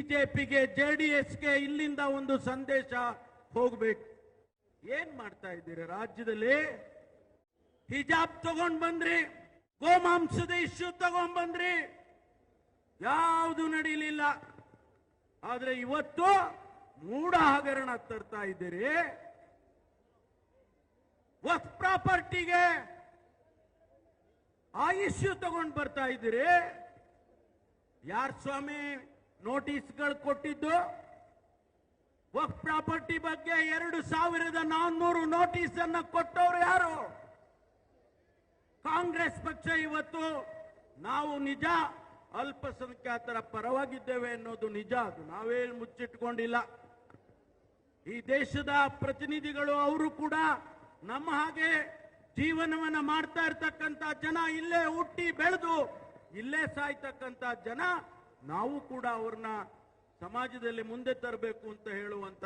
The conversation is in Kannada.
ಬಿಜೆಪಿಗೆ ಜೆಡಿಎಸ್ಗೆ ಇಲ್ಲಿಂದ ಒಂದು ಸಂದೇಶ ಹೋಗ್ಬೇಕು. ಏನ್ ಮಾಡ್ತಾ ಇದ್ದೀರಿ ರಾಜ್ಯದಲ್ಲಿ? ಹಿಜಾಬ್ ತಗೊಂಡ್ ಬಂದ್ರಿ, ಗೋಮಾಂಸದ ಇಶ್ಯೂ ತಗೊಂಡ್ ಬಂದ್ರಿ, ಯಾವುದು ನಡೀಲಿಲ್ಲ. ಆದ್ರೆ ಇವತ್ತು ಮೂಢ ಹಗರಣ ತರ್ತಾ ಇದ್ದೀರಿ. ವಕ್ಫ್ ಪ್ರಾಪರ್ಟಿಗೆ ಆ ಇಶ್ಯೂ ತಗೊಂಡ್ ಬರ್ತಾ ಇದ್ದೀರಿ. ಯಾರ್ ಸ್ವಾಮಿ ನೋಟಿಸ್ಗಳು ಕೊಟ್ಟಿದ್ದು? ವಕ್ಫ್ ಪ್ರಾಪರ್ಟಿ ಬಗ್ಗೆ 2400 ನೋಟಿಸ್ ಅನ್ನ ಕೊಟ್ಟವರು ಯಾರು? ಕಾಂಗ್ರೆಸ್ ಪಕ್ಷ. ಇವತ್ತು ನಾವು ನಿಜ ಅಲ್ಪಸಂಖ್ಯಾತರ ಪರವಾಗಿದ್ದೇವೆ ಅನ್ನೋದು ನಿಜ, ಅದು ನಾವೇ ಮುಚ್ಚಿಟ್ಕೊಂಡಿಲ್ಲ. ಈ ದೇಶದ ಪ್ರತಿನಿಧಿಗಳು ಅವರು ಕೂಡ ನಮ್ಮ ಹಾಗೆ ಜೀವನವನ್ನ ಮಾಡ್ತಾ ಇರ್ತಕ್ಕಂಥ ಜನ, ಇಲ್ಲೇ ಹುಟ್ಟಿ ಬೆಳೆದು ಇಲ್ಲೇ ಸಾಯ್ತಕ್ಕಂಥ ಜನ. ನಾವು ಕೂಡ ಅವ್ರನ್ನ ಸಮಾಜದಲ್ಲಿ ಮುಂದೆ ತರಬೇಕು ಅಂತ ಹೇಳುವಂತ